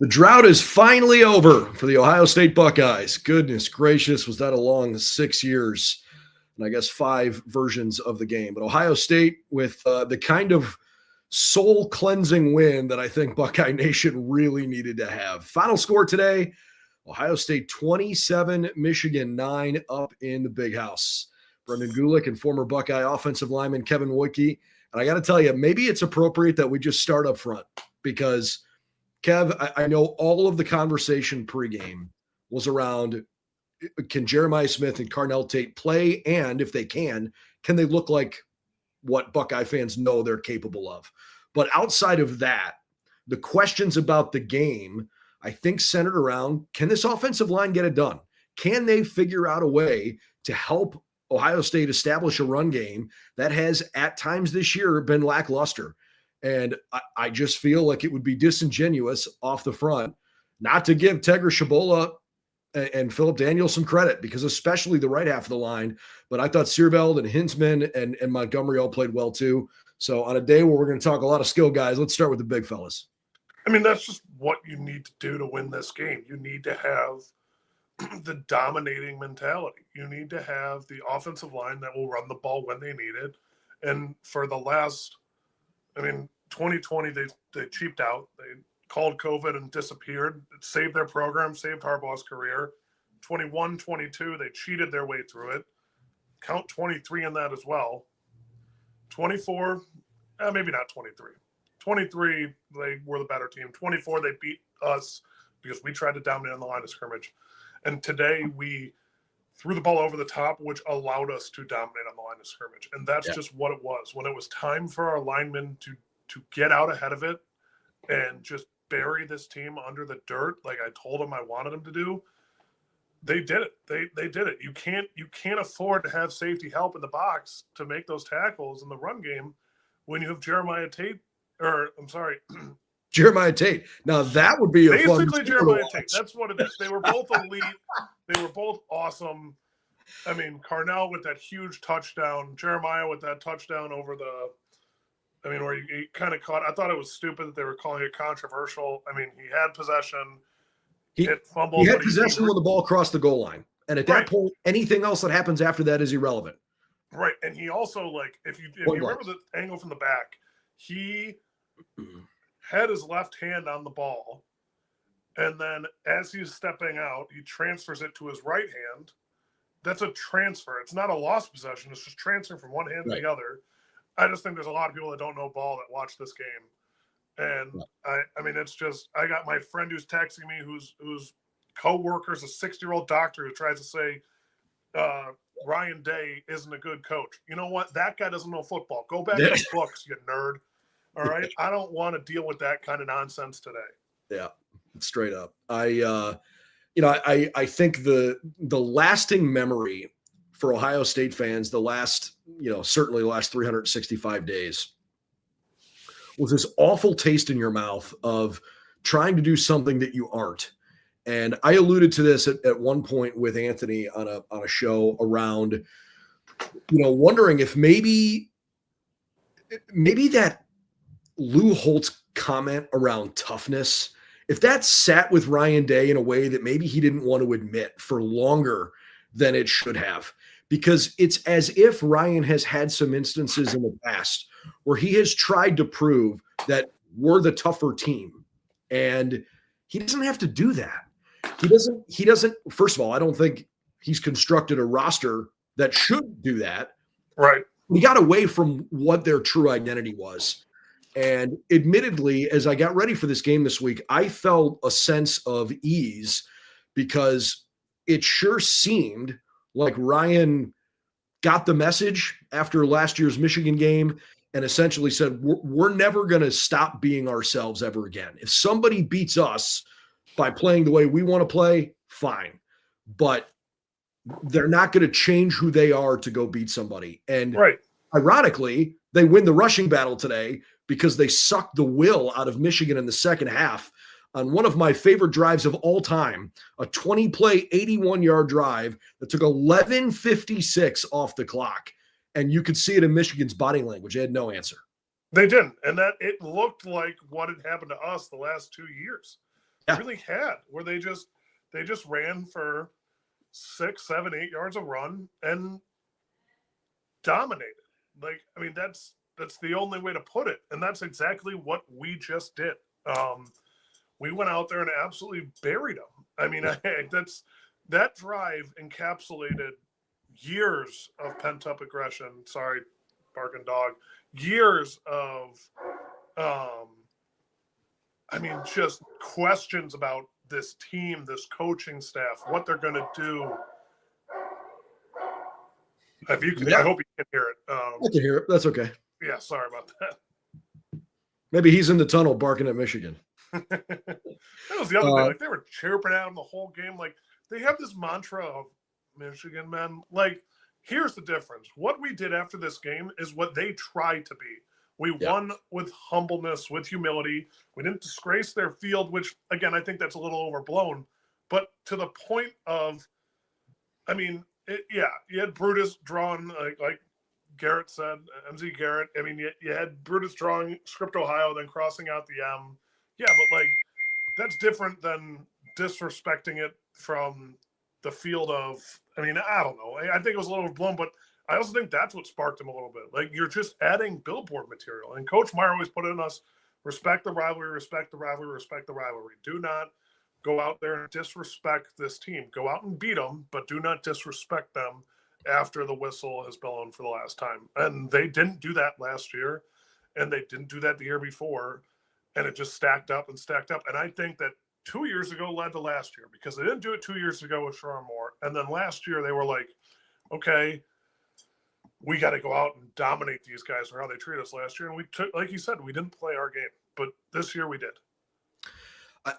The drought is finally over for the Ohio State Buckeyes. Goodness gracious, was that a long 6 years and I guess 5 versions of the game. But Ohio State with the kind of soul-cleansing win that I think Buckeye Nation really needed to have. Final score today, Ohio State 27, Michigan 9 up in the Big House. Brendan Gulick and former Buckeye offensive lineman Kevin Woodke. And I got to tell you, maybe it's appropriate that we just start up front because – Kev, I know all of the conversation pregame was around can Jeremiah Smith and Carnell Tate play, and if they can they look like what Buckeye fans know they're capable of? But outside of that, the questions about the game, I think, centered around, can this offensive line get it done? Can they figure out a way to help Ohio State establish a run game that has at times this year been lackluster? And I just feel like it would be disingenuous off the front not to give Tegra Shabola and Philip Daniels some credit, because especially the right half of the line. But I thought Searveld and Hinsman and Montgomery all played well too. So on a day where we're going to talk a lot of skill guys, let's start with the big fellas. I mean, that's just what you need to do to win this game. You need to have the dominating mentality. You need to have the offensive line that will run the ball when they need it. And for the last – 2020, they cheaped out. They called COVID and disappeared. It saved their program, saved Harbaugh's career. 21-22, they cheated their way through it. Count 23 in that as well. 24, maybe not 23. 23, they were the better team. 24, they beat us because we tried to dominate on the line of scrimmage. And today we threw the ball over the top, which allowed us to dominate on the line of scrimmage. And that's just what it was. When it was time for our linemen to get out ahead of it and just bury this team under the dirt, like I told them I wanted them to do, they did it. They did it. You can't afford to have safety help in the box to make those tackles in the run game when you have Jeremiah Tate. Now that would be a basically Jeremiah Tate. That's what it is. They were both elite. They were both awesome. I mean, Carnell with that huge touchdown, Jeremiah with that touchdown over where he kind of caught. I thought it was stupid that they were calling it controversial. I mean, he had possession. He had possession when the ball crossed the goal line. And at that point, anything else that happens after that is irrelevant. Right. And he also, if you remember the angle from the back, he had his left hand on the ball. And then as he's stepping out, he transfers it to his right hand. That's a transfer. It's not a lost possession. It's just transferring from one hand to the other. I just think there's a lot of people that don't know ball that watch this game. And it's just, I got my friend who's texting me, whose co-worker is a 60-year-old doctor who tries to say Ryan Day isn't a good coach. You know what? That guy doesn't know football. Go back to books, you nerd. All right. I don't want to deal with that kind of nonsense today. Yeah, straight up. I think the lasting memory for Ohio State fans, certainly the last 365 days, was this awful taste in your mouth of trying to do something that you aren't. And I alluded to this at one point with Anthony on a show around, wondering if maybe that Lou Holtz comment around toughness, if that sat with Ryan Day in a way that maybe he didn't want to admit for longer than it should have, because it's as if Ryan has had some instances in the past where he has tried to prove that we're the tougher team, and he doesn't have to do that. He doesn't, first of all, I don't think he's constructed a roster that should do that. Right. We got away from what their true identity was. And admittedly, as I got ready for this game this week, I felt a sense of ease because it sure seemed like Ryan got the message after last year's Michigan game and essentially said, we're never going to stop being ourselves ever again. If somebody beats us by playing the way we want to play, fine. But they're not going to change who they are to go beat somebody. And ironically, they win the rushing battle today because they sucked the will out of Michigan in the second half on one of my favorite drives of all time, a 20-play, 81-yard drive that took 11:56 off the clock. And you could see it in Michigan's body language. They had no answer. They didn't. And that it looked like what had happened to us the last 2 years. really had, where they just ran for 6, 7, 8 yards a run and dominated. Like, I mean, that's the only way to put it, and that's exactly what we just did. We went out there and absolutely buried them. I mean, that drive encapsulated years of pent-up aggression. Sorry, barking dog. Years of, just questions about this team, this coaching staff, what they're going to do. I hope you can hear it. I can hear it. That's okay. Yeah, sorry about that. Maybe he's in the tunnel barking at Michigan. That was the other thing. Like, they were chirping at him the whole game. Like, they have this mantra of Michigan men. Like, here's the difference. What we did after this game is what they tried to be. We won with humbleness, with humility. We didn't disgrace their field, which, again, I think that's a little overblown. But to the point of, I mean, you had Brutus drawn, like Garrett said, MZ Garrett. I mean, you had Brutus drawing script Ohio, then crossing out the M. Yeah, but, like, that's different than disrespecting it from the field of, I mean, I don't know. I think it was a little overblown, but I also think that's what sparked him a little bit. Like, you're just adding billboard material. And Coach Meyer always put in us, respect the rivalry, respect the rivalry, respect the rivalry. Do not go out there and disrespect this team. Go out and beat them, but do not disrespect them after the whistle has blown for the last time. And they didn't do that last year, and they didn't do that the year before, and it just stacked up and stacked up. And I think that 2 years ago led to last year, because they didn't do it 2 years ago with Sherman Moore. And then last year they were like, okay, we got to go out and dominate these guys for how they treated us last year. And we took, like you said, we didn't play our game, but this year we did.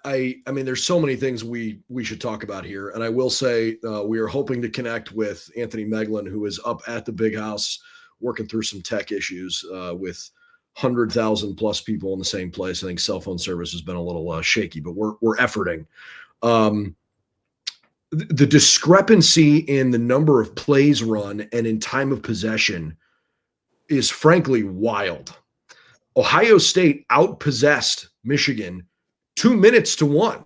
I mean, there's so many things we should talk about here. And I will say we are hoping to connect with Anthony Moeglin, who is up at the big house working through some tech issues with 100,000 plus people in the same place. I think cell phone service has been a little shaky, but we're efforting. The discrepancy in the number of plays run and in time of possession is frankly wild. Ohio State outpossessed Michigan 2 minutes to 1.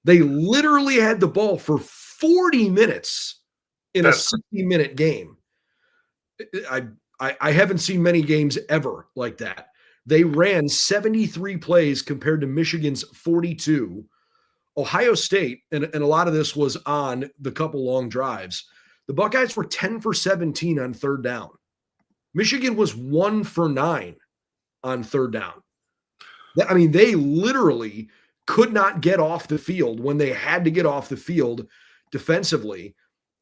They literally had the ball for 40 minutes in a 60-minute game. I haven't seen many games ever like that. They ran 73 plays compared to Michigan's 42. Ohio State, and a lot of this was on the couple long drives, the Buckeyes were 10 for 17 on third down. Michigan was 1 for 9 on third down. I mean, they literally could not get off the field when they had to get off the field defensively.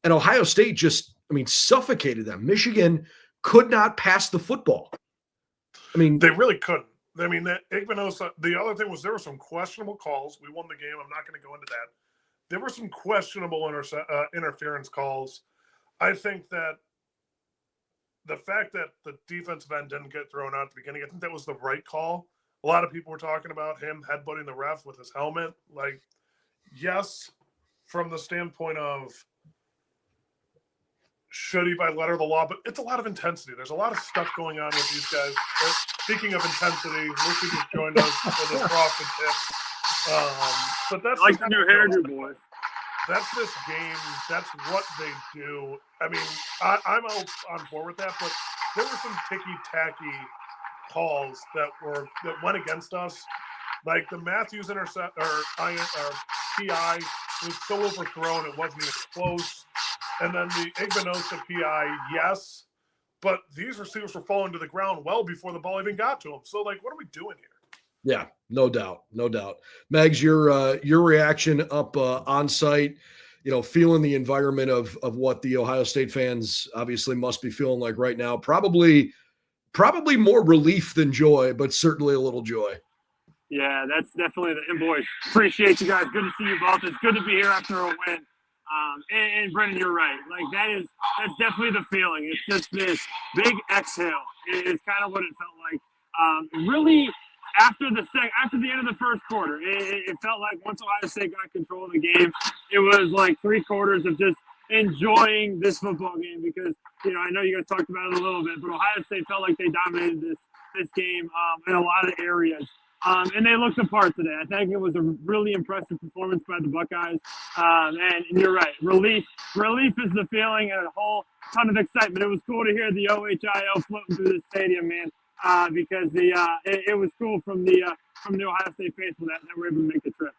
And Ohio State just, suffocated them. Michigan could not pass the football. I mean, they really couldn't. I mean, that Igmanosa, the other thing was there were some questionable calls. We won the game. I'm not going to go into that. There were some questionable interference calls. I think that the fact that the defensive end didn't get thrown out at the beginning, I think that was the right call. A lot of people were talking about him headbutting the ref with his helmet. Like, yes, from the standpoint of should he by letter of the law, but it's a lot of intensity. There's a lot of stuff going on with these guys. Speaking of intensity, Lucy just joined us with his frosted tips. But that's like the new hairdo, boys. That's this game. That's what they do. I mean, I'm on board with that, but there were some ticky-tacky calls that went against us. Like the Matthews intercept or PI was so overthrown it wasn't even close. And then the Igmanosa PI, yes, but these receivers were falling to the ground well before the ball even got to them. So, like, what are we doing here? Yeah, no doubt. Megs, your reaction up on site, feeling the environment of what the Ohio State fans obviously must be feeling like right now. Probably more relief than joy, but certainly a little joy. Yeah, that's definitely and boys, appreciate you guys. Good to see you both. It's good to be here after a win. And Brendan, you're right. Like that's definitely the feeling. It's just this big exhale. It's kind of what it felt like. Really, after the end of the first quarter, it felt like once Ohio State got control of the game, it was like 3 quarters of just enjoying this football game because I know you guys talked about it a little bit, but Ohio State felt like they dominated this game in a lot of areas. And they looked the part today. I think it was a really impressive performance by the Buckeyes. And you're right. Relief is the feeling, and a whole ton of excitement. It was cool to hear the OHIO floating through the stadium, man, because it was cool from the Ohio State faithful that were able to make the trip.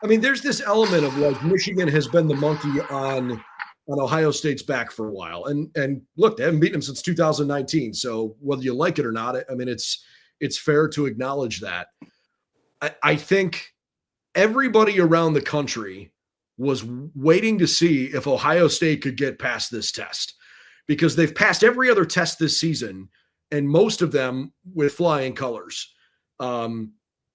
I mean, there's this element of like Michigan has been the monkey on Ohio State's back for a while. And look, they haven't beaten them since 2019. So whether you like it or not, I mean, it's fair to acknowledge that. I think everybody around the country was waiting to see if Ohio State could get past this test, because they've passed every other test this season, and most of them with flying colors.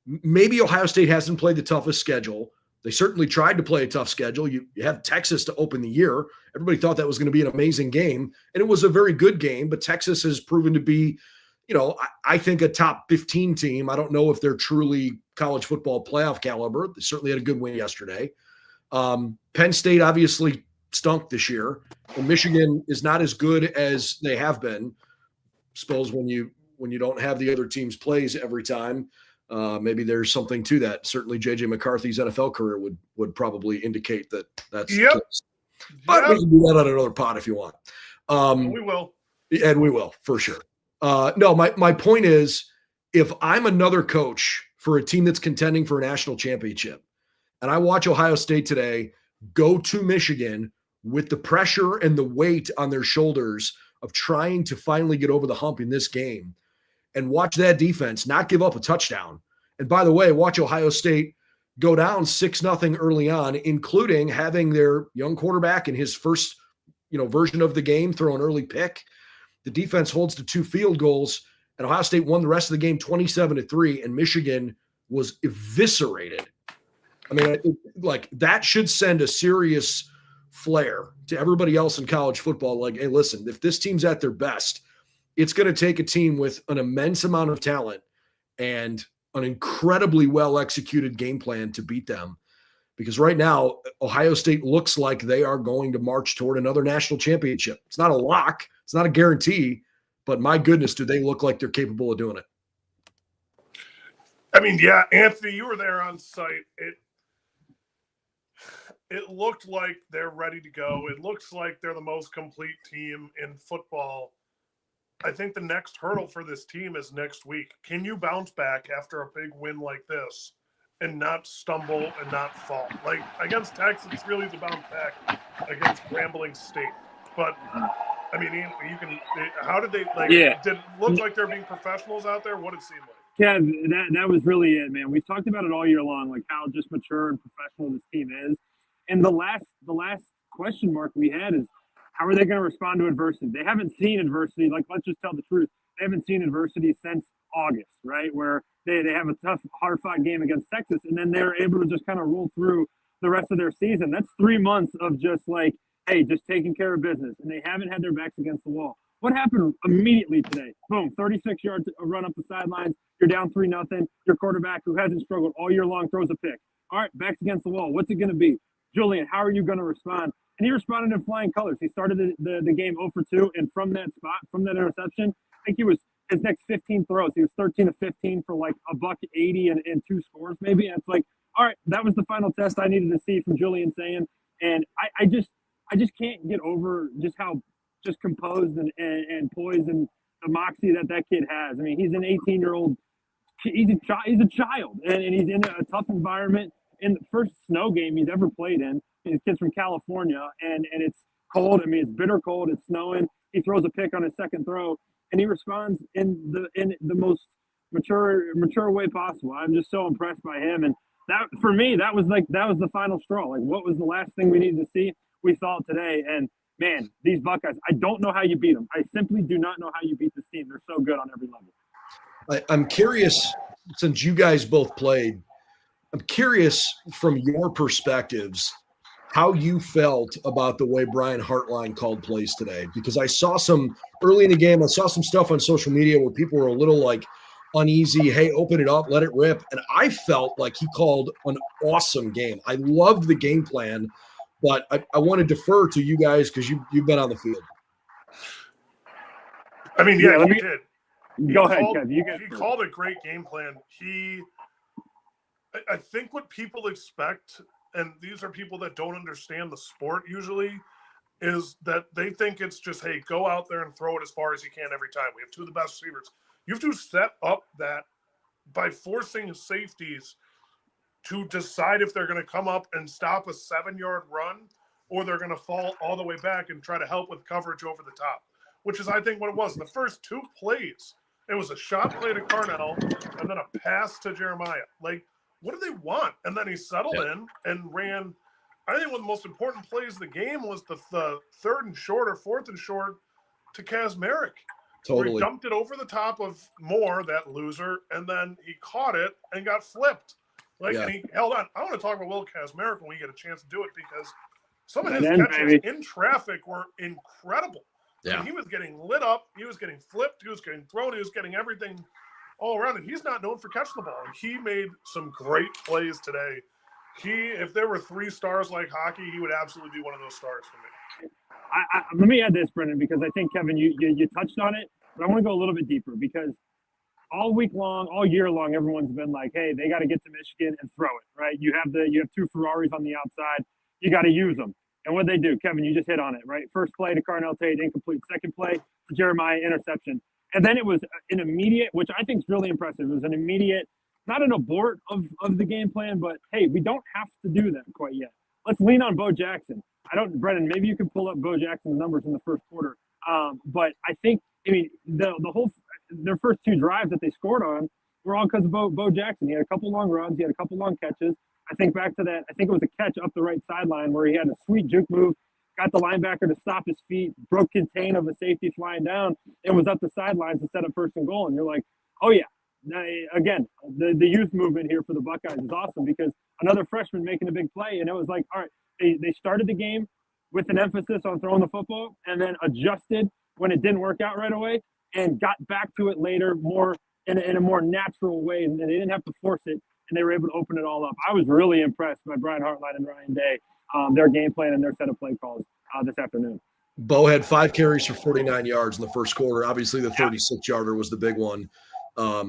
Maybe Ohio State hasn't played the toughest schedule. They certainly tried to play a tough schedule. You have Texas to open the year. Everybody thought that was going to be an amazing game, and it was a very good game, but Texas has proven to be, I think a top 15 team. I don't know if they're truly college football playoff caliber. They certainly had a good win yesterday. Penn State obviously stunk this year, and Michigan is not as good as they have been. Suppose when you don't have the other team's plays every time, maybe there's something to that. Certainly JJ McCarthy's NFL career would probably indicate that's Yep. the case. But we can do that on another pod if you want. We will. And we will, for sure. No, my point is, if I'm another coach for a team that's contending for a national championship, and I watch Ohio State today go to Michigan with the pressure and the weight on their shoulders of trying to finally get over the hump in this game, and watch that defense not give up a touchdown. And by the way, watch Ohio State go down 6-0 early on, including having their young quarterback in his first, version of the game throw an early pick. The defense holds to 2 field goals, and Ohio State won the rest of the game 27-3, and Michigan was eviscerated. I mean, that should send a serious flare to everybody else in college football. Like, hey, listen, if this team's at their best, it's going to take a team with an immense amount of talent and an incredibly well-executed game plan to beat them. Because right now, Ohio State looks like they are going to march toward another national championship. It's not a lock. It's not a guarantee. But my goodness, do they look like they're capable of doing it? I mean, yeah, Anthony, you were there on site. It looked like they're ready to go. It looks like they're the most complete team in football. I think the next hurdle for this team is next week. Can you bounce back after a big win like this and not stumble and not fall? Like, against Texas, it's really the bounce back against Grambling State. But, I mean, you can – how did they – did it look like they're being professionals out there? What did it seem like? Kev, that was really it, man. We've talked about it all year long, like how just mature and professional this team is. And the last question mark we had is, how are they going to respond to adversity? They haven't seen adversity. Like, let's just tell the truth. They haven't seen adversity since August, right? Where they have a tough, hard-fought game against Texas, and then they're able to just kind of roll through the rest of their season. That's 3 months of just like, hey, just taking care of business. And they haven't had their backs against the wall. What happened immediately today? Boom, 36-yard run up the sidelines. You're down 3-0. Your quarterback, who hasn't struggled all year long, throws a pick. All right, backs against the wall. What's it going to be? Julian, how are you going to respond? And he responded in flying colors. He started the game 0 for 2, and from that spot, from that interception, I think he was his next 15 throws. He was 13 of 15 for like $180 and 2 scores maybe. And it's like, all right, that was the final test I needed to see from Julian Sayin. And I just can't get over just how just composed and poised and the moxie that kid has. I mean, he's an 18-year-old. He's a child, and he's in a tough environment. In the first snow game he's ever played in. His kid's from California, and it's cold. I mean, it's bitter cold. It's snowing. He throws a pick on his second throw, and he responds in the most mature way possible. I'm just so impressed by him. And that, for me, that was the final straw. Like, what was the last thing we needed to see? We saw it today. And man, these Buckeyes, I don't know how you beat them. I simply do not know how you beat this team. They're so good on every level. I'm curious, since you guys both played, I'm curious from your perspectives how you felt about the way Brian Hartline called plays today, because I saw some early in the game, I saw some stuff on social media where people were a little like uneasy. Hey, open it up, let it rip. And I felt like he called an awesome game. I loved the game plan, but I want to defer to you guys because you've been on the field. I mean, yeah, he did. Go ahead, Kev. You get he first. called a great game plan. I think what people expect, and these are people that don't understand the sport usually, is that they think it's just, hey, go out there and throw it as far as you can every time. We have two of the best receivers. You have to set up that by forcing safeties to decide if they're going to come up and stop a 7-yard run or they're going to fall all the way back and try to help with coverage over the top, which is, I think, what it was. The first 2 plays, it was a shot play to Carnell and then a pass to Jeremiah. Like, what do they want? And then he settled in and ran. I think one of the most important plays of the game was the 3rd and short or 4th and short to Kazmarek. Totally. Where he dumped it over the top of Moore, that loser, and then he caught it and got flipped. And he held on. I want to talk about Will Kazmarek when we get a chance to do it because some of his catches in traffic were incredible. Yeah. And he was getting lit up. He was getting flipped. He was getting thrown. He was getting everything all around. And he's not known for catching the ball. And he made some great plays today. If there were 3 stars like hockey, he would absolutely be one of those stars for me. Let me add this, Brendan, because I think, Kevin, you touched on it, but I want to go a little bit deeper because all week long, all year long, everyone's been like, hey, they got to get to Michigan and throw it, right? You have 2 Ferraris on the outside. You got to use them. And what they do, Kevin, you just hit on it, right? First play to Carnell Tate, incomplete. Second play to Jeremiah, interception. And then it was an immediate, which I think is really impressive. It was an immediate, not an abort of the game plan, but, hey, we don't have to do that quite yet. Let's lean on Bo Jackson. Brendan, maybe you can pull up Bo Jackson's numbers in the first quarter. But I think, their first 2 drives that they scored on were all because of Bo Jackson. He had a couple long runs. He had a couple long catches. I think back to that. I think it was a catch up the right sideline where he had a sweet juke move, got the linebacker to stop his feet, broke contain of a safety flying down, and was up the sidelines to set up 1st and goal. And you're like, oh, yeah. Again, the youth movement here for the Buckeyes is awesome because another freshman making a big play. And it was like, all right, they started the game with an emphasis on throwing the football and then adjusted when it didn't work out right away and got back to it later more in a more natural way. And they didn't have to force it, and they were able to open it all up. I was really impressed by Brian Hartline and Ryan Day, their game plan and their set of play calls this afternoon. Bo had 5 carries for 49 yards in the first quarter. Obviously, the 36-yarder was the big one. I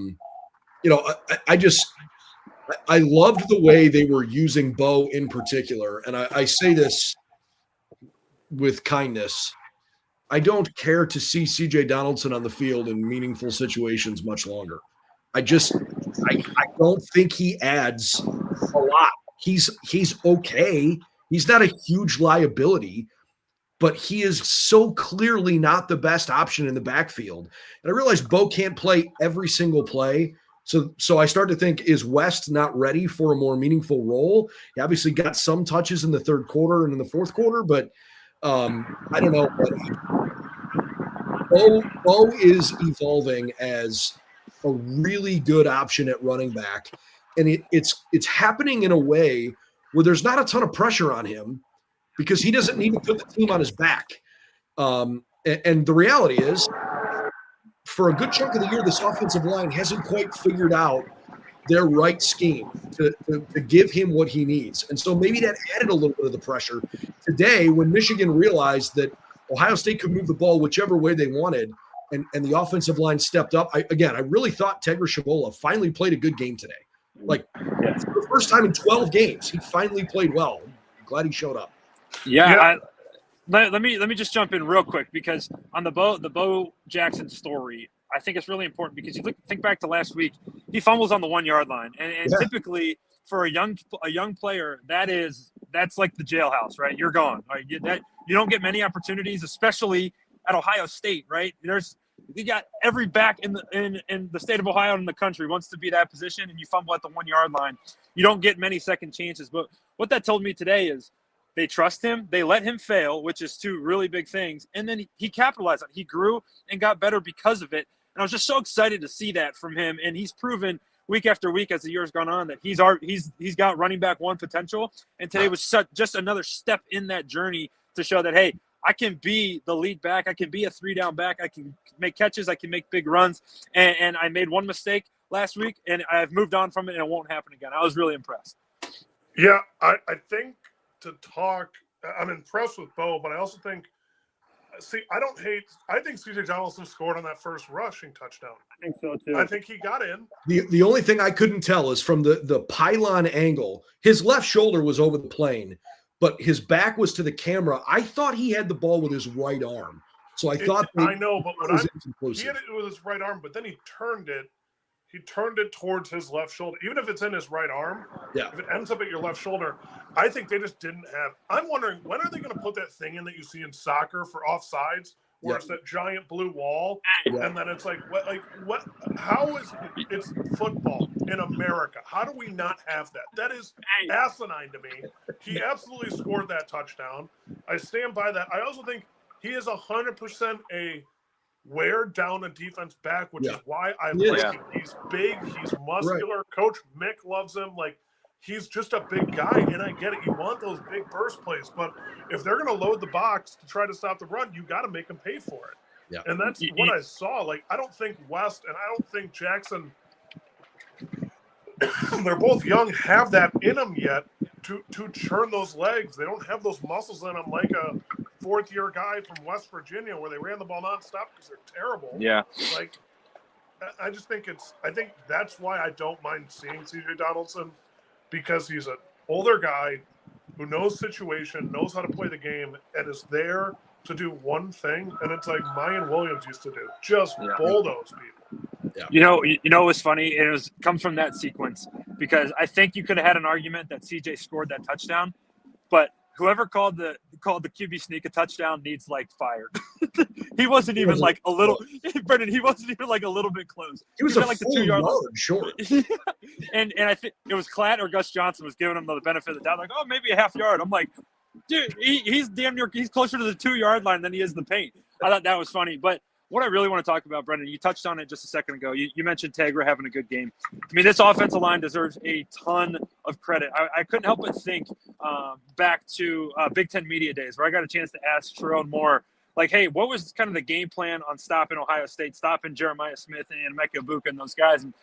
loved the way they were using Bo in particular. And I say this with kindness. I don't care to see CJ Donaldson on the field in meaningful situations much longer. I don't think he adds a lot. He's okay. He's not a huge liability, but he is so clearly not the best option in the backfield. And I realize Bo can't play every single play. So I start to think, is West not ready for a more meaningful role? He obviously got some touches in the 3rd quarter and in the 4th quarter, but I don't know. Bo is evolving as a really good option at running back. And it's happening in a way where there's not a ton of pressure on him because he doesn't need to put the team on his back. And the reality is, for a good chunk of the year, this offensive line hasn't quite figured out their right scheme to give him what he needs. And so maybe that added a little bit of the pressure. Today, when Michigan realized that Ohio State could move the ball whichever way they wanted, and the offensive line stepped up, I really thought Tegra Shabola finally played a good game today. For the first time in 12 games, he finally played well. I'm glad he showed up. Yeah. Let me just jump in real quick because on the Bo Jackson story, I think it's really important because think back to last week, he fumbles on the 1-yard line, and typically for a young player, that's like the jailhouse, right? You're gone. Right? You don't get many opportunities, especially at Ohio State, right? You got every back in the state of Ohio and in the country wants to be that position, and you fumble at the 1-yard line. You don't get many second chances. But what that told me today is they trust him. They let him fail, which is 2 really big things. And then he capitalized on it. He grew and got better because of it. And I was just so excited to see that from him. And he's proven week after week as the year's gone on that he's got running back 1 potential. And today was just another step in that journey to show that, hey, I can be the lead back. I can be a 3-down back. I can make catches. I can make big runs. And I made 1 mistake last week, and I've moved on from it, and it won't happen again. I was really impressed. Yeah, I think I'm impressed with Bo, but I also think see, I think C.J. Donaldson scored on that first rushing touchdown. I think so too. I think he got in. The only thing I couldn't tell is from the pylon angle, his left shoulder was over the plane, but his back was to the camera. I thought he had the ball with his right arm. So I thought I know, but he had it with his right arm, but then he turned it towards his left shoulder. Even if it's in his right arm, if it ends up at your left shoulder, I think they just didn't have. I'm wondering, when are they going to put that thing in that you see in soccer for offsides, where it's that giant blue wall, and then it's like what? How is it's football in America? How do we not have that? That is asinine to me. He absolutely scored that touchdown. I stand by that. I also think he is 100% a wear down a defense back, which is why I like him. He's big, he's muscular. Right. Coach Mick loves him. Like, he's just a big guy, and I get it. You want those big burst plays, but if they're going to load the box to try to stop the run, you got to make them pay for it. Yeah. And that's what I saw. Like, I don't think West and I don't think Jackson, they're both young, have that in them yet to churn those legs. They don't have those muscles in them like a fourth-year guy from West Virginia where they ran the ball nonstop because they're terrible. Yeah. Like, I just think I think that's why I don't mind seeing C.J. Donaldson, because he's an older guy who knows situation, knows how to play the game, and is there to do one thing. And it's like Mayan Williams used to do, just bulldoze people. Yeah. You know what's funny? It comes from that sequence, because I think you could have had an argument that CJ scored that touchdown, but whoever called the QB sneak a touchdown needs fired. He wasn't even a little Brendan. He wasn't even a little bit close. He was the full 2 yard line short. and I think it was Klatt or Gus Johnson was giving him the benefit of the doubt, maybe a half yard. I'm like, dude, he's damn near he's closer to the 2 yard line than he is the paint. I thought that was funny, but. What I really want to talk about, Brendan, you touched on it just a second ago. You mentioned Tegra having a good game. I mean, this offensive line deserves a ton of credit. I couldn't help but think back to Big Ten Media Days, where I got a chance to ask Sherrod Moore, hey, what was kind of the game plan on stopping Ohio State, stopping Jeremiah Smith and Emeka Egbuka and those guys? And,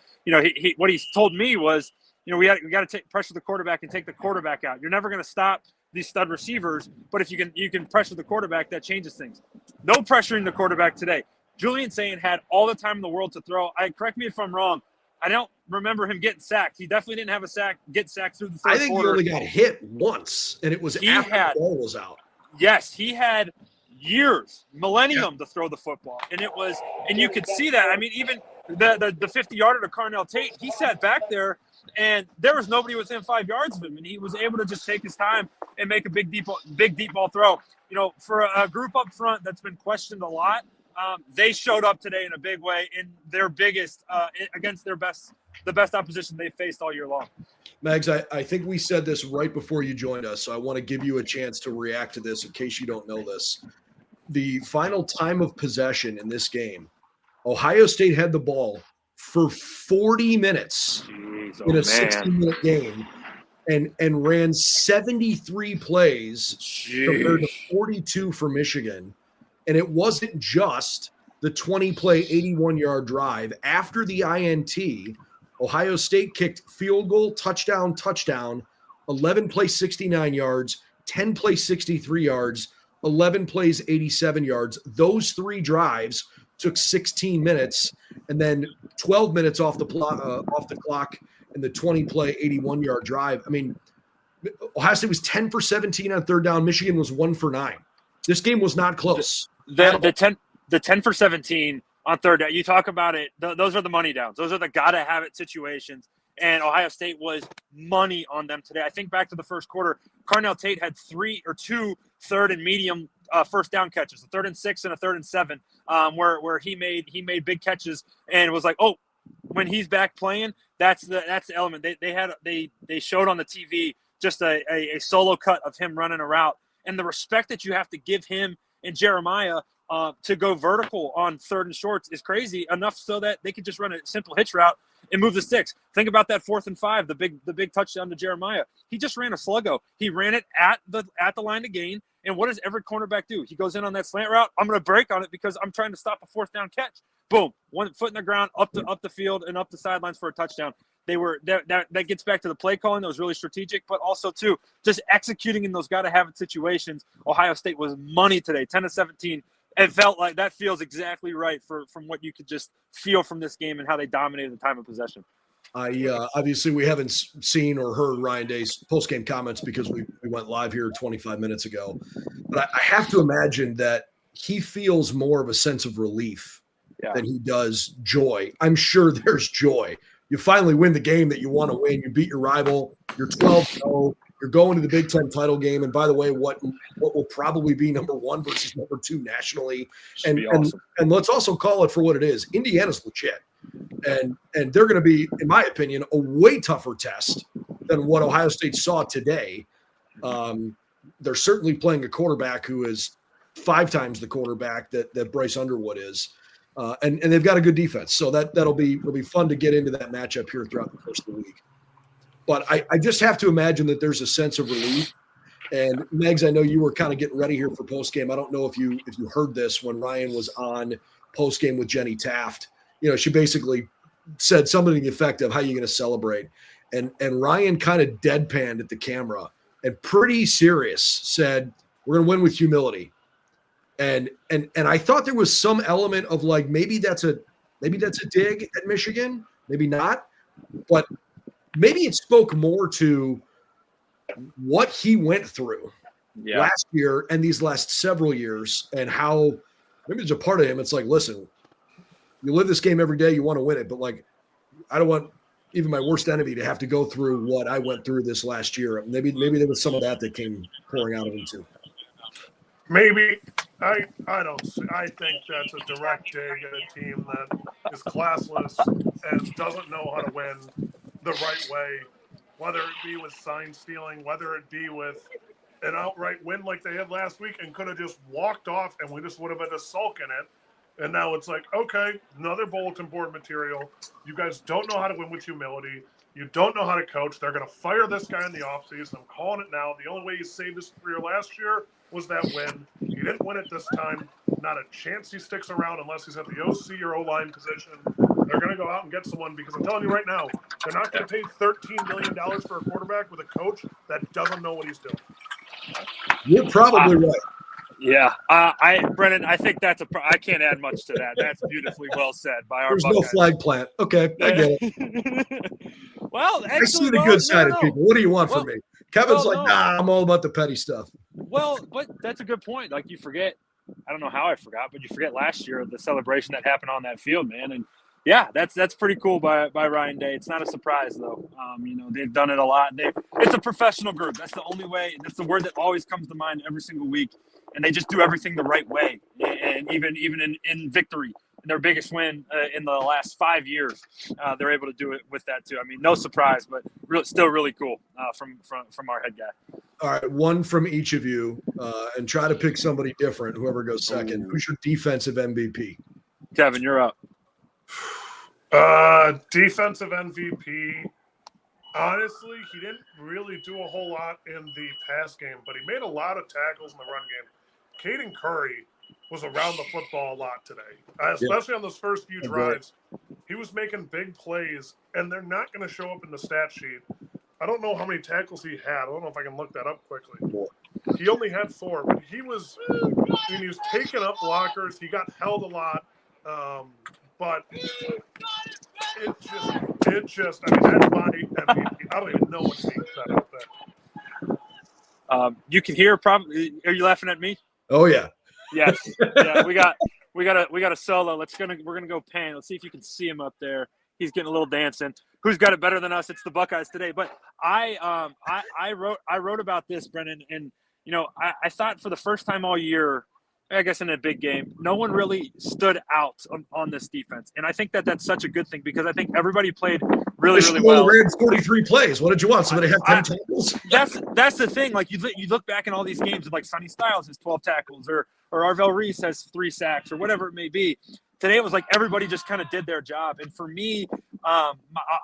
what he told me was, we got to pressure the quarterback and take the quarterback out. You're never going to stop these stud receivers, but if you can pressure the quarterback, that changes things. No pressuring the quarterback today. Julian Sayin had all the time in the world to throw. Correct me if I'm wrong. I don't remember him getting sacked. He definitely didn't have get sacked through the third quarter. I think he only got hit once, and it was after the ball was out. Yes, he had years, millennium to throw the football, and you could see that. I mean, even the 50-yarder to Carnell Tate, he sat back there, and there was nobody within 5 yards of him, and he was able to just take his time and make a big deep ball throw. For a group up front that's been questioned a lot, they showed up today in a big way in their biggest against the best opposition they faced all year long. Mags, I think we said this right before you joined us, so I want to give you a chance to react to this in case you don't know this. The final time of possession in this game, Ohio State had the ball for 40 minutes in a 60-minute game and ran 73 plays compared to 42 for Michigan. And it wasn't just the 20-play, 81-yard drive. After the INT, Ohio State kicked field goal, touchdown, 11 plays, 69 yards, 10 plays, 63 yards, 11 plays, 87 yards. Those three drives took 16 minutes, and then 12 minutes off the clock in the 20-play, 81-yard drive. I mean, Ohio State was 10 for 17 on third down. Michigan was 1 for 9. This game was not close. The 10 for 17 on third down, you talk about it, those are the money downs. Those are the gotta-have-it situations, and Ohio State was money on them today. I think back to the first quarter, Carnell Tate had 2 third and medium first down catches, a 3rd and 6 and a 3rd and 7, where he made big catches, and it was like, oh, when he's back playing, that's the element. They showed on the TV just a solo cut of him running a route, and the respect that you have to give him and Jeremiah to go vertical on 3rd and shorts is crazy, enough so that they could just run a simple hitch route and move the sticks. Think about that 4th and 5, the big touchdown to Jeremiah. He just ran a sluggo. He ran it at the line to gain. And what does every cornerback do? He goes in on that slant route. I'm going to break on it because I'm trying to stop a 4th down catch. Boom, 1 foot in the ground, up the field and up the sidelines for a touchdown. That gets back to the play calling that was really strategic, but also too just executing in those gotta have it situations. Ohio State was money today, 10 to 17. It felt like that feels exactly right from what you could just feel from this game and how they dominated the time of possession. Obviously we haven't seen or heard Ryan Day's post-game comments because we went live here 25 minutes ago. But I have to imagine that he feels more of a sense of relief than he does joy. I'm sure there's joy. You finally win the game that you want to win. You beat your rival. You're 12-0. You're going to the Big Ten title game. And by the way, what will probably be number 1 versus number 2 nationally. And, awesome. and let's also call it for what it is. Indiana's legit. And they're going to be, in my opinion, a way tougher test than what Ohio State saw today. They're certainly playing a quarterback who is 5 times the quarterback that Bryce Underwood is. And they've got a good defense. So it'll be fun to get into that matchup here throughout the course of the week. But I just have to imagine that there's a sense of relief. And Megs, I know you were kind of getting ready here for postgame. I don't know if you heard this when Ryan was on postgame with Jenny Taft. You know, she basically said something to the effect of, how are you going to celebrate? And Ryan kind of deadpanned at the camera and pretty serious said, we're going to win with humility. And I thought there was some element of like, maybe that's a dig at Michigan, maybe not, but maybe it spoke more to what he went through last year and these last several years, and how maybe there's a part of him. It's like, listen, you live this game every day, you want to win it, but like, I don't want even my worst enemy to have to go through what I went through this last year. Maybe there was some of that came pouring out of him too. Maybe. I don't see. I think that's a direct dig at a team that is classless and doesn't know how to win the right way, whether it be with sign stealing, whether it be with an outright win like they had last week and could have just walked off and we just would have had to sulk in it. And now it's like, okay, another bulletin board material. You guys don't know how to win with humility. You don't know how to coach. They're going to fire this guy in the offseason. I'm calling it now. The only way he saved his career last year was that win. He didn't win it this time. Not a chance he sticks around unless he's at the OC or O-line position. They're going to go out and get someone, because I'm telling you right now, they're not going to pay $13 million for a quarterback with a coach that doesn't know what he's doing. You're probably right. Yeah, Brennan, I think I can't add much to that. That's beautifully well said by our There's Buckeyes. no flag plant. Okay, I get it. Well, actually, I see the good side of people. What do you want from me? Kevin's nah, I'm all about the petty stuff. Well, but that's a good point. Like, you forget, I don't know how I forgot, but you forget last year the celebration that happened on that field, man. And yeah, that's pretty cool by Ryan Day. It's not a surprise though. You know, they've done it a lot. It's a professional group. That's the only way. That's the word that always comes to mind every single week. And they just do everything the right way. And even in victory, in their biggest win in the last 5 years, they're able to do it with that too. I mean, no surprise, but still really cool from our head guy. All right, one from each of you, and try to pick somebody different. Whoever goes second. Who's your defensive MVP? Kevin, you're up. Defensive MVP. Honestly, he didn't really do a whole lot in the pass game, but he made a lot of tackles in the run game. Caden Curry was around the football a lot today, especially on those first few drives. He was making big plays, and they're not going to show up in the stat sheet. I don't know how many tackles he had. I don't know if I can look that up quickly. He only had 4, but he was taking up blockers. He got held a lot, but it just. I mean, that's my MVP. I don't even know what's being said out there. You can hear probably. Are you laughing at me? Oh yeah. Yes. Yeah. We got a solo. We're gonna go pan. Let's see if you can see him up there. He's getting a little dancing. Who's got it better than us? It's the Buckeyes today. But I wrote about this, Brennan, and you know, I thought for the first time all year, I guess in a big game, no one really stood out on this defense. And I think that's such a good thing, because I think everybody played really well. Ran 43 plays. What did you want? Somebody had 10 tackles? That's the thing. Like, you look back in all these games, and like Sonny Styles has 12 tackles, or Arvell Reese has 3 sacks, or whatever it may be. Today it was like everybody just kind of did their job. And for me, I'm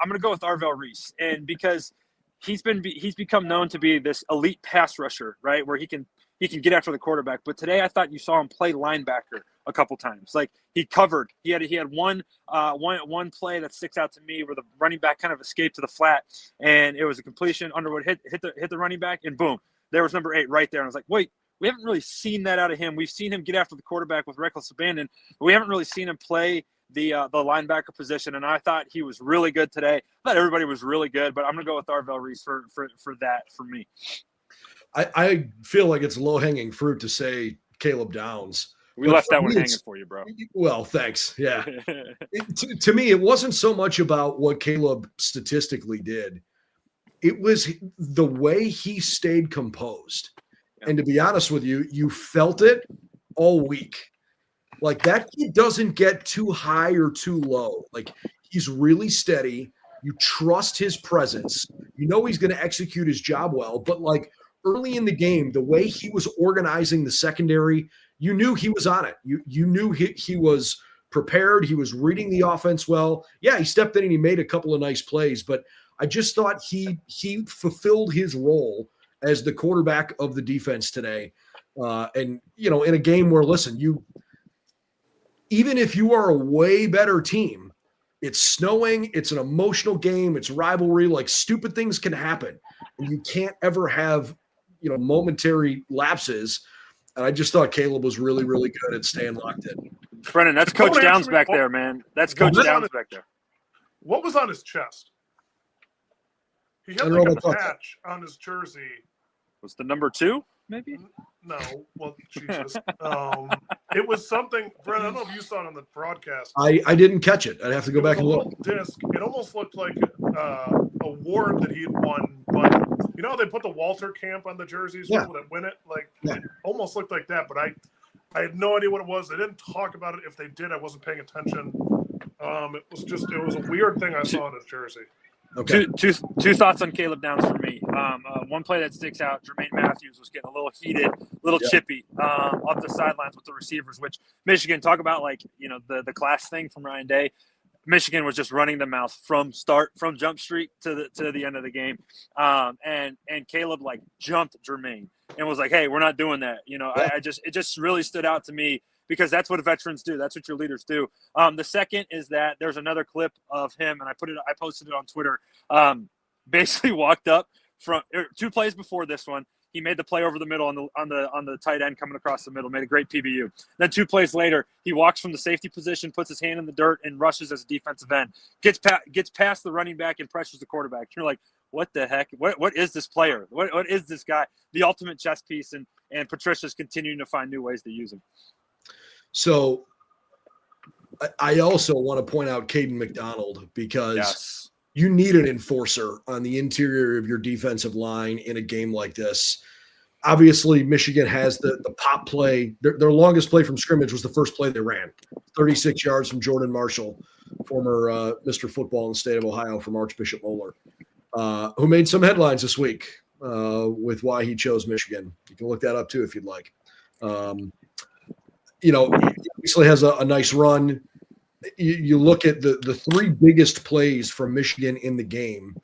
going to go with Arvell Reese, and because he's become known to be this elite pass rusher, right, where he can get after the quarterback. But today I thought you saw him play linebacker a couple times. Like, he covered. He had one play that sticks out to me where the running back kind of escaped to the flat, and it was a completion. Underwood hit the running back, and boom, there was number 8 right there. And I was like, wait, we haven't really seen that out of him. We've seen him get after the quarterback with reckless abandon, but we haven't really seen him play the linebacker position. And I thought he was really good today. I thought everybody was really good, but I'm going to go with Arvell Reese for that for me. I feel like it's low-hanging fruit to say Caleb Downs. We left that one hanging for you, bro. Well, thanks. Yeah. To me, it wasn't so much about what Caleb statistically did. It was the way he stayed composed. Yeah. And to be honest with you, you felt it all week. Like, that kid doesn't get too high or too low. Like, he's really steady. You trust his presence. You know he's going to execute his job well. But, like, early in the game, the way he was organizing the secondary, you knew he was on it. You knew he was prepared. He was reading the offense well. Yeah, he stepped in and he made a couple of nice plays, but I just thought he fulfilled his role as the quarterback of the defense today. And, you know, in a game where, listen, even if you are a way better team, it's snowing, it's an emotional game, it's rivalry, like stupid things can happen. And you can't ever have, you know, momentary lapses. And I just thought Caleb was really, really good at staying locked in. Brennan, that's Coach Downs back there, man. That's Coach Downs back there. What was on his chest? He had like a patch on his jersey. Was the number 2, maybe? No. Well, Jesus. It was something, Brennan, I don't know if you saw it on the broadcast. I didn't catch it. I'd have to go back and look. Disc. It almost looked like a award that he had won, but you know, they put the Walter Camp on the jerseys that win it. Like, it almost looked like that, but I had no idea what it was. They didn't talk about it. If they did, I wasn't paying attention. It was a weird thing I saw on his jersey. Okay. Two thoughts on Caleb Downs for me. One play that sticks out, Jermaine Matthews was getting a little heated, a little chippy up the sidelines with the receivers, which Michigan, talk about, like, you know, the class thing from Ryan Day. Michigan was just running the mouth from Jump Street to the end of the game. And Caleb, like, jumped Jermaine and was like, hey, we're not doing that. You know, it just really stood out to me, because that's what veterans do. That's what your leaders do. The second is that there's another clip of him, and I posted it on Twitter. Basically walked up from 2 plays before this one. He made the play over the middle on the tight end coming across the middle, made a great PBU. Then 2 plays later, he walks from the safety position, puts his hand in the dirt, and rushes as a defensive end. Gets past the running back and pressures the quarterback. You're like, what the heck? What is this player? What is this guy? The ultimate chess piece, and Patricia's continuing to find new ways to use him. So I also want to point out Caden McDonald, because you need an enforcer on the interior of your defensive line in a game like this. Obviously, Michigan has the pop play. Their longest play from scrimmage was the first play they ran, 36 yards from Jordan Marshall, former Mr. Football in the state of Ohio from Archbishop Moeller, who made some headlines this week with why he chose Michigan. You can look that up too if you'd like. You know, he obviously has a nice run. You look at the 3 biggest plays from Michigan in the game.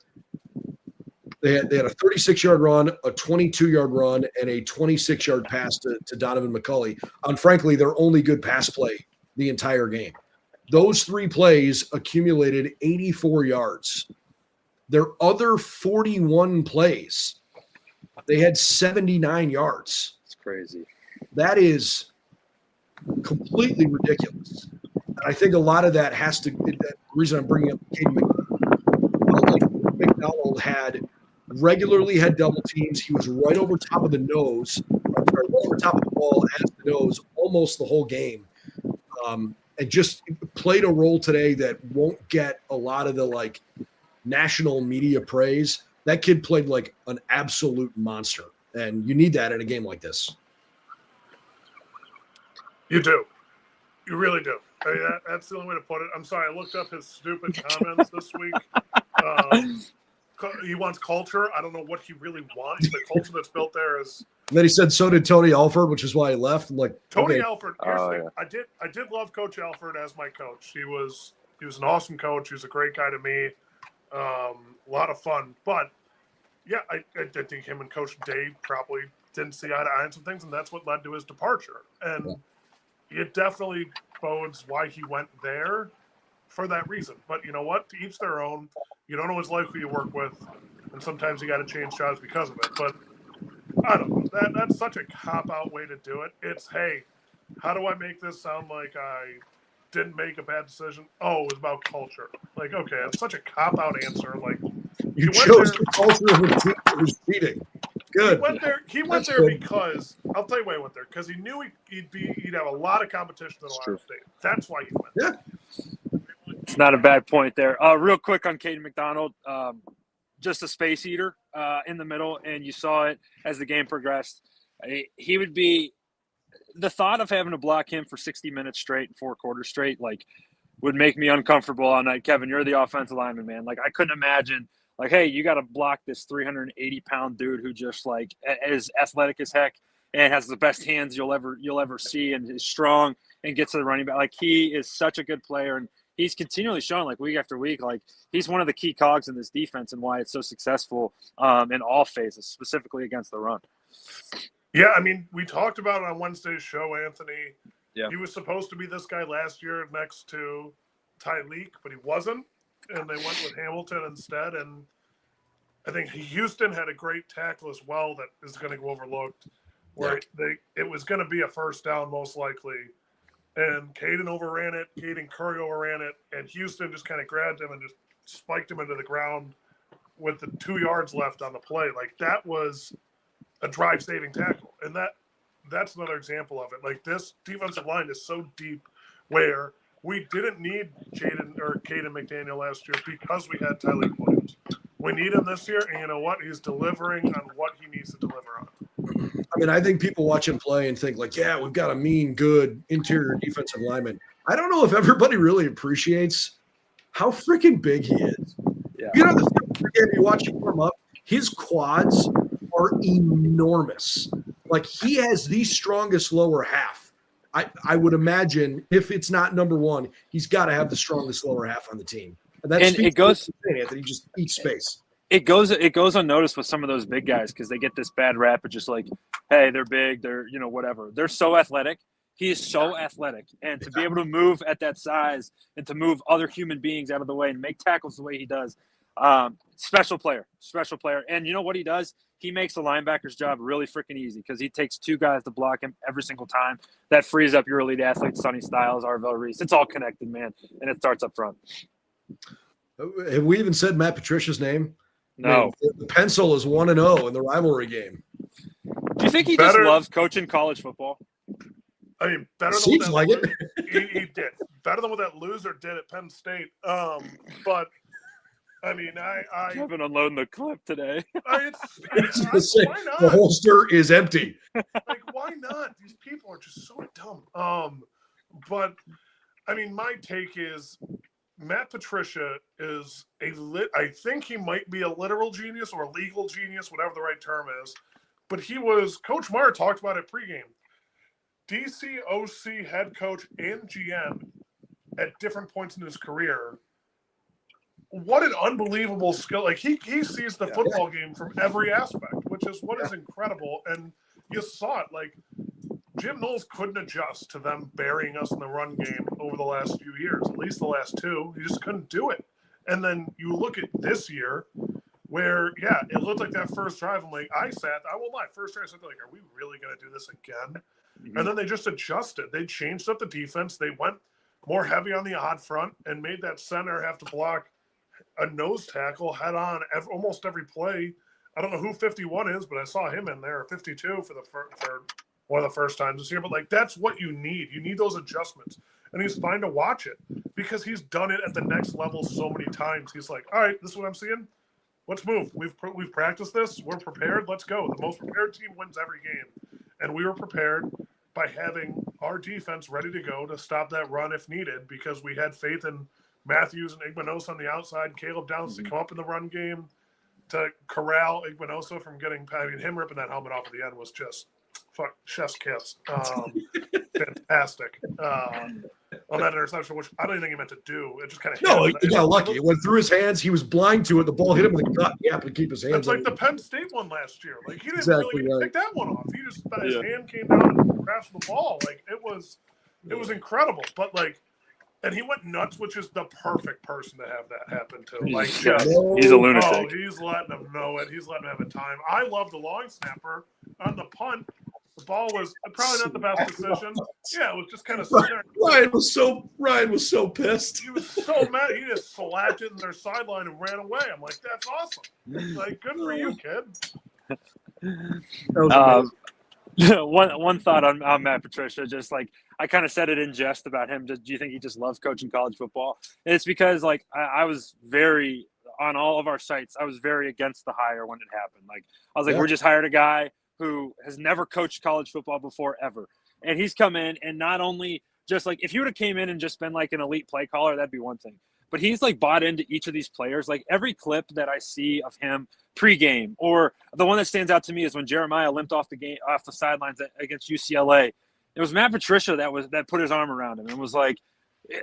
They had a 36-yard run, a 22-yard run, and a 26-yard pass to Donovan McCulley on, frankly, their only good pass play the entire game. Those 3 plays accumulated 84 yards. Their other 41 plays, they had 79 yards. It's crazy. That is completely ridiculous. I think a lot of that has to – the reason I'm bringing up Caden McDonald regularly had double teams. He was right over top of the nose – right over top of the ball as the nose almost the whole game. And just played a role today that won't get a lot of the, like, national media praise. That kid played like an absolute monster, and you need that in a game like this. You do. You really do. I mean, that's the only way to put it. I'm sorry, I looked up his stupid comments this week. He wants culture. I don't know what he really wants. The culture that's built there is. And then he said, so did Tony Alford, which is why he left. I'm like, Tony Alford. I did love Coach Alford as my coach. He was an awesome coach. He was a great guy to me. A lot of fun. But yeah, I think him and Coach Day probably didn't see eye to eye on some things, and that's what led to his departure. And it definitely bodes why he went there for that reason. But you know what? To each their own. You don't always like who you work with, and sometimes you got to change jobs because of it. But I don't know. That's such a cop-out way to do it. It's, hey, how do I make this sound like I didn't make a bad decision? Oh, it was about culture. Like, okay, it's such a cop-out answer. Like, you chose the culture of a team that was cheating. Good. He went there because I'll tell you why he went there, because he knew he'd have a lot of competition at Ohio State. That's why he went. Yeah. It's not a bad point there. Real quick on Caden McDonald, just a space eater in the middle, and you saw it as the game progressed. He would be the thought of having to block him for 60 minutes straight and 4 quarters straight, like, would make me uncomfortable all night. Kevin, you're the offensive lineman, man. Like, I couldn't imagine. Like, hey, you got to block this 380-pound dude who just, like, is athletic as heck and has the best hands you'll ever see and is strong and gets to the running back. Like, he is such a good player, and he's continually showing, like, week after week, like, he's one of the key cogs in this defense and why it's so successful in all phases, specifically against the run. Yeah, I mean, we talked about it on Wednesday's show, Anthony. Yeah. He was supposed to be this guy last year next to Tyleek, but he wasn't. And they went with Hamilton instead. And I think Houston had a great tackle as well that is going to go overlooked, where it was going to be a first down most likely. And Caden overran it. Caden Curry overran it. And Houston just kind of grabbed him and just spiked him into the ground with the 2 yards left on the play. Like, that was a drive-saving tackle. And that's another example of it. Like, this defensive line is so deep where – we didn't need Caden McDaniel last year because we had Tyler Williams. We need him this year, and you know what? He's delivering on what he needs to deliver on. I mean, I think people watch him play and think, like, yeah, we've got a mean, good interior defensive lineman. I don't know if everybody really appreciates how freaking big he is. Yeah. You know, you watch him warm up, his quads are enormous. Like, he has the strongest lower half. I would imagine if it's not number one, he's got to have the strongest lower half on the team. And it goes – Anthony just eats space. It goes unnoticed with some of those big guys because they get this bad rap of just like, hey, they're big, they're, you know, whatever. They're so athletic. He is so athletic. And to be able to move at that size and to move other human beings out of the way and make tackles the way he does, special player. And you know what he does? He makes the linebacker's job really freaking easy because he takes 2 guys to block him every single time. That frees up your elite athletes, Sonny Styles, Arvell Reese. It's all connected, man, and it starts up front. Have we even said Matt Patricia's name? No. Man, the pencil is 1-0 in the rivalry game. Do you think he just loves coaching college football? I mean, better than Seems like it. He did. Better than what that loser did at Penn State. But – I mean, I've been unloading the clip today. Why not? The holster is empty. Like, why not? These people are just so dumb. But I mean, my take is Matt Patricia is I think he might be a literal genius or a legal genius, whatever the right term is. But Coach Meyer talked about it pregame. DC, OC, head coach, and GM at different points in his career. What an unbelievable skill. Like, he sees the football game from every aspect, which is what is incredible. And you saw it. Like, Jim Knowles couldn't adjust to them burying us in the run game over the last few years, at least the last 2. He just couldn't do it. And then you look at this year where, it looked like that first drive. I'm like, I won't lie, first drive I said, like, are we really going to do this again? Mm-hmm. And then they just adjusted. They changed up the defense. They went more heavy on the odd front and made that center have to block a nose tackle head on almost every play. I don't know who 51 is, but I saw him in there, 52 for one of the first times this year. But, like, that's what you need. You need those adjustments. And he's fine to watch it because he's done it at the next level so many times. He's like, all right, this is what I'm seeing. Let's move. We've practiced this. We're prepared. Let's go. The most prepared team wins every game. And we were prepared by having our defense ready to go to stop that run if needed because we had faith in Matthews and Igbenos on the outside, Caleb Downs to come up in the run game to corral Igbenoso from getting – I mean, him ripping that helmet off at the end was just chef's kiss. Fantastic. On that interception, which I don't even think he meant to do. It just kind of – No, he got lucky. It went through his hands. He was blind to it. The ball hit him in the gut. He happened to keep his hands It's like the Penn State one last year. Like, he didn't really get to pick that one off. He just – his hand came down and crashed the ball. Like, it was incredible. But, like, And he went nuts, which is the perfect person to have that happen to. Like, He's just, a lunatic. he's letting him know it. He's letting him have a time. I love the long snapper on the punt. The ball was probably not the best decision. Yeah, it was just kind of sitting there. Ryan was so pissed. He was so mad. He just slapped it in their sideline and ran away. I'm like, that's awesome. Like, good for you, kid. One thought on Matt Patricia, just like I kind of said it in jest about him. Do you think he just loves coaching college football? And it's because like I was very on all of our sites. I was very against the hire when it happened. Like I was like, we're just hired a guy who has never coached college football before ever, and he's come in and not only just like if he would have came in and just been like an elite play caller, that'd be one thing. But he's like bought into each of these players. Like every clip that I see of him pregame, or the one that stands out to me is when Jeremiah limped off the sidelines against UCLA. It was Matt Patricia that put his arm around him and was like,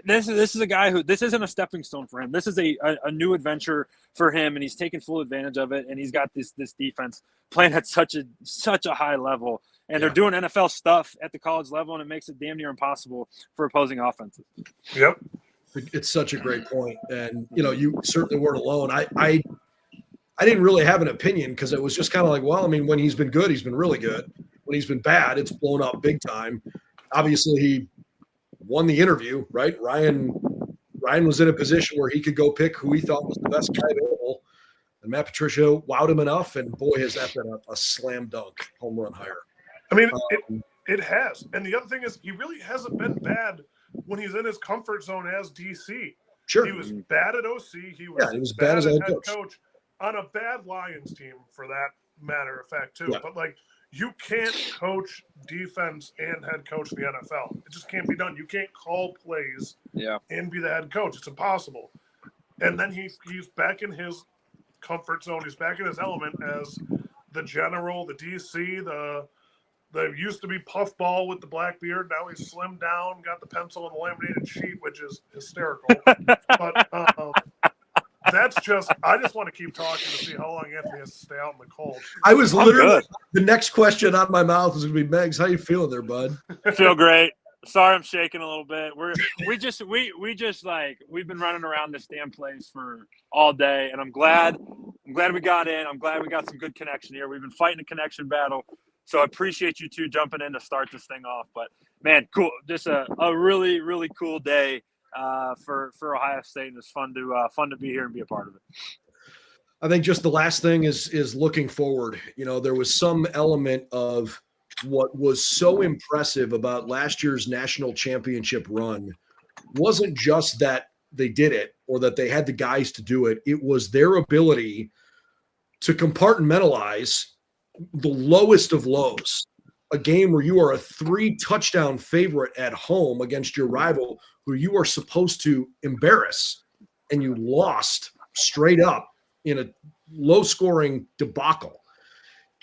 "This is a guy who this isn't a stepping stone for him. This is a new adventure for him, and he's taking full advantage of it. And he's got this defense playing at such a high level, and they're doing NFL stuff at the college level, and it makes it damn near impossible for opposing offenses." Yep. It's such a great point. And, you certainly weren't alone. I didn't really have an opinion because it was just kind of like, well, I mean, when he's been good, he's been really good. When he's been bad, it's blown up big time. Obviously, he won the interview, right? Ryan was in a position where he could go pick who he thought was the best guy available. And Matt Patricia wowed him enough. And boy, has that been a slam dunk home run hire. I mean, it has. And the other thing is he really hasn't been bad when he's in his comfort zone as DC. Sure. He was bad at OC. He was bad as a head coach on a bad Lions team, for that matter of fact, too. Yeah. But, like, you can't coach defense and head coach in the NFL. It just can't be done. You can't call plays and be the head coach. It's impossible. And then he's back in his comfort zone. He's back in his element as the general, the DC, the used to be puffball with the black beard. Now he's slimmed down, got the pencil and the laminated sheet, which is hysterical. But that's I just want to keep talking to see how long Anthony has to stay out in the cold. I was literally, the next question out of my mouth was going to be, Megs, how you feeling there, bud? I feel great. Sorry, I'm shaking a little bit. We've been running around this damn place for all day, and I'm glad we got in. I'm glad we got some good connection here. We've been fighting a connection battle. So I appreciate you two jumping in to start this thing off. But, man, cool. Just a really, really cool day for Ohio State, and it's fun to be here and be a part of it. I think just the last thing is looking forward. There was some element of what was so impressive about last year's national championship run wasn't just that they did it or that they had the guys to do it. It was their ability to compartmentalize the lowest of lows, a game where you are a 3-touchdown favorite at home against your rival who you are supposed to embarrass, and you lost straight up in a low-scoring debacle.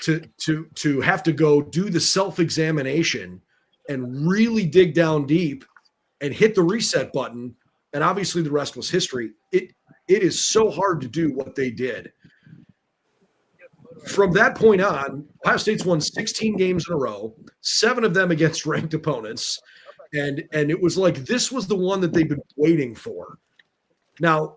To have to go do the self-examination and really dig down deep and hit the reset button, and obviously the rest was history. It is so hard to do what they did. From that point on, Ohio State's won 16 games in a row, 7 of them against ranked opponents, and it was like this was the one that they've been waiting for. Now,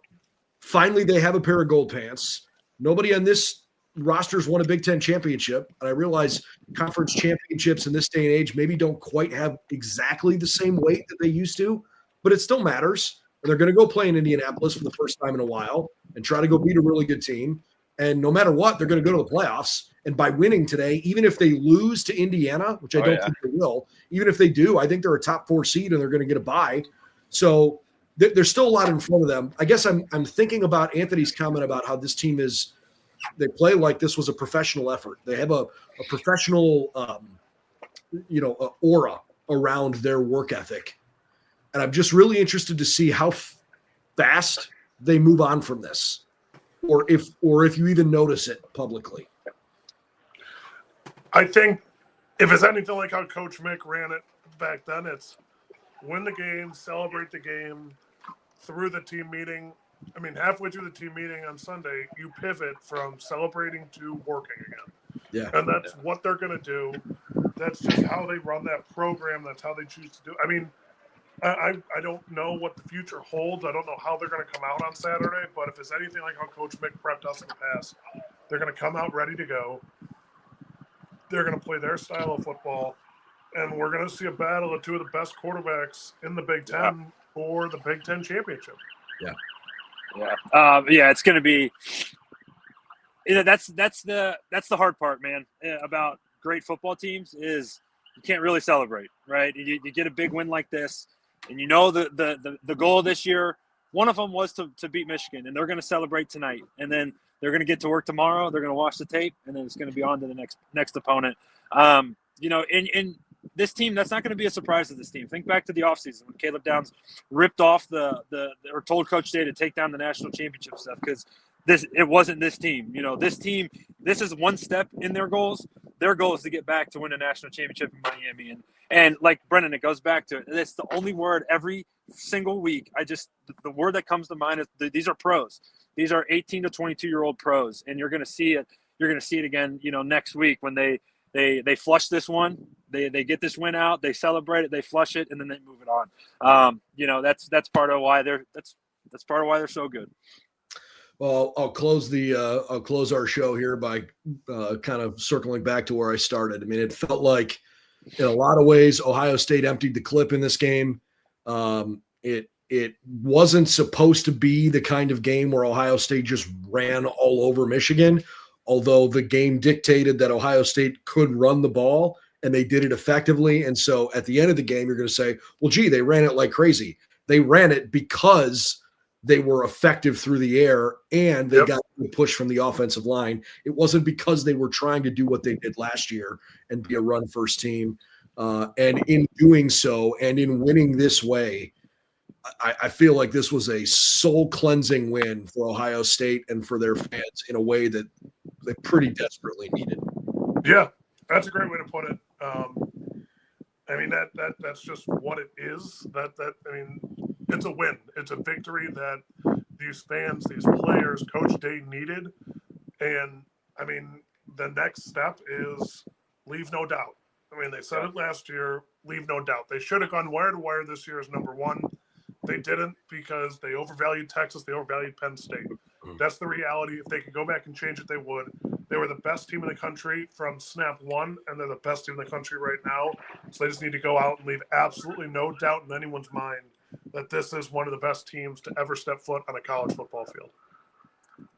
finally, they have a pair of gold pants. Nobody on this roster's won a Big Ten championship, and I realize conference championships in this day and age maybe don't quite have exactly the same weight that they used to, but it still matters. And they're going to go play in Indianapolis for the first time in a while and try to go beat a really good team. And no matter what, they're going to go to the playoffs. And by winning today, even if they lose to Indiana, which I don't think they will, even if they do, I think they're a top 4 seed and they're going to get a bye. So there's still a lot in front of them. I guess I'm thinking about Anthony's comment about how this team is – they play like this was a professional effort. They have a professional, aura around their work ethic. And I'm just really interested to see how fast they move on from this, or if you even notice it publicly. I think if it's anything like how Coach Mick ran it back then, it's win the game, celebrate the game, through the team meeting. I mean, halfway through the team meeting on Sunday, you pivot from celebrating to working again. Yeah. And that's what they're going to do. That's just how they run that program. That's how they choose to do it. I mean, I don't know what the future holds. I don't know how they're going to come out on Saturday, but if it's anything like how Coach Mick prepped us in the past, they're going to come out ready to go. They're going to play their style of football, and we're going to see a battle of two of the best quarterbacks in the Big Ten for the Big Ten championship. Yeah, it's going to be. That's the hard part, man, about great football teams is you can't really celebrate, right? You get a big win like this, and you know the goal this year, one of them was to beat Michigan, and they're going to celebrate tonight, and then they're going to get to work tomorrow. They're going to watch the tape, and then it's going to be on to the next opponent. In this team, that's not going to be a surprise to this team. Think back to the offseason when Caleb Downs ripped off or told Coach Day to take down the national championship stuff because it wasn't this team. This team, this is one step in their goals. Their goal is to get back to win a national championship in Miami. And like Brendan, it goes back to it. It's the only word every single week. The word that comes to mind is these are pros. These are 18 to 22-year-old pros, and you're going to see it. You're going to see it again, next week when they flush this one. They get this win out. They celebrate it. They flush it, and then they move it on. That's part of why that's part of why they're so good. Well, I'll close our show here by kind of circling back to where I started. I mean, it felt like in a lot of ways Ohio State emptied the clip in this game. It wasn't supposed to be the kind of game where Ohio State just ran all over Michigan, although the game dictated that Ohio State could run the ball, and they did it effectively. And so at the end of the game, you're going to say, well, gee, they ran it like crazy. They ran it because they were effective through the air, and they got the push from the offensive line. It wasn't because they were trying to do what they did last year and be a run-first team. And in doing so and in winning this way, I feel like this was a soul-cleansing win for Ohio State and for their fans in a way that they pretty desperately needed. Yeah, that's a great way to put it. I mean, that's just what it is. It's a win. It's a victory that these fans, these players, Coach Day needed. And, I mean, the next step is leave no doubt. I mean, they said it last year, leave no doubt. They should have gone wire to wire this year as number one. They didn't because they overvalued Texas. They overvalued Penn State. That's the reality. If they could go back and change it, they would. They were the best team in the country from snap one, and they're the best team in the country right now. So they just need to go out and leave absolutely no doubt in anyone's mind that this is one of the best teams to ever step foot on a college football field.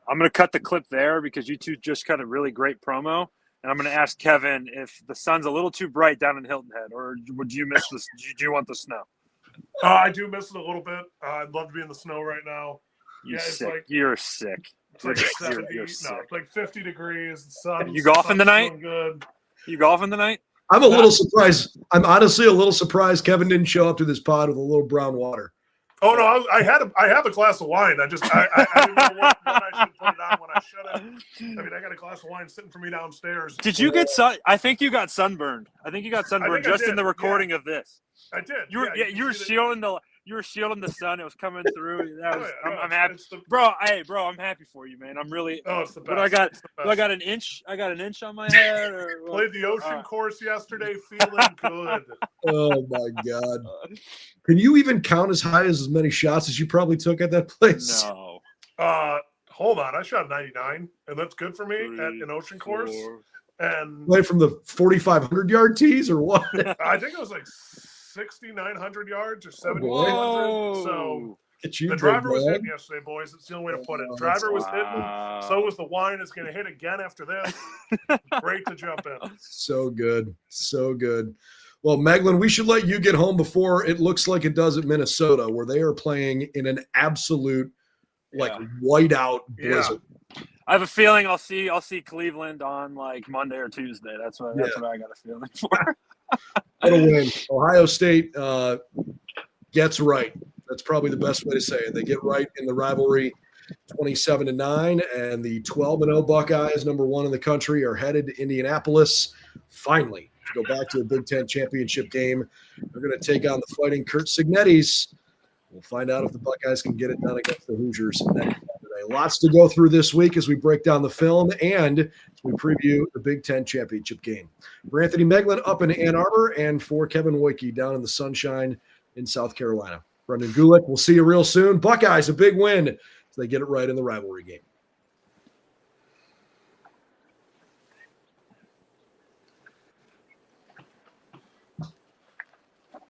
I'm going to cut the clip there because you two just cut a really great promo. And I'm going to ask Kevin if the sun's a little too bright down in Hilton Head, or would you miss this? Do you want the snow? I do miss it a little bit. I'd love to be in the snow right now. You're sick. You're sick. It's like 70. It's like 50 degrees. The sun. You golfing tonight? Good. You golfing tonight? I'm a little surprised. I'm honestly a little surprised Kevin didn't show up to this pod with a little brown water. Oh no, I have a glass of wine. I didn't know when I should put it on when I shouldn't. I mean, I got a glass of wine sitting for me downstairs. Did you get I think you got sunburned. I think you got sunburned just in the recording of this. I did. You were shielding the sun. It was coming through. I'm happy, bro. I'm happy for you, man. I'm really. Oh, it's the best. But I got an inch on my head. Played the ocean course yesterday, feeling good. Oh my God! Can you even count as high as many shots as you probably took at that place? No. Hold on. I shot 99, and that's good for me at an ocean course. And right from the 4,500 yard tees or what? I think it was like 6,900 yards or 7,900. So the driver was hitting yesterday, boys. It's the only way to put it. Driver was hitting. So was the wine. It's going to hit again after this. Great to jump in. So good. So good. Well, Moeglin, we should let you get home before it looks like it does at Minnesota, where they are playing in an absolute whiteout blizzard. I have a feeling I'll see Cleveland on like Monday or Tuesday. That's what I got a feeling for. What a win. Ohio State gets right. That's probably the best way to say it. They get right in the rivalry 27-9, and the 12-0 Buckeyes, number one in the country, are headed to Indianapolis finally to go back to a Big Ten championship game. They're going to take on the Fighting Curt Cignettis. We'll find out if the Buckeyes can get it done against the Hoosiers next Saturday. Lots to go through this week as we break down the film and as we preview the Big Ten championship game. For Anthony Moeglin up in Ann Arbor and for Kevin Woike down in the sunshine in South Carolina. Brendan Gulick, we'll see you real soon. Buckeyes, a big win. So they get it right in the rivalry game.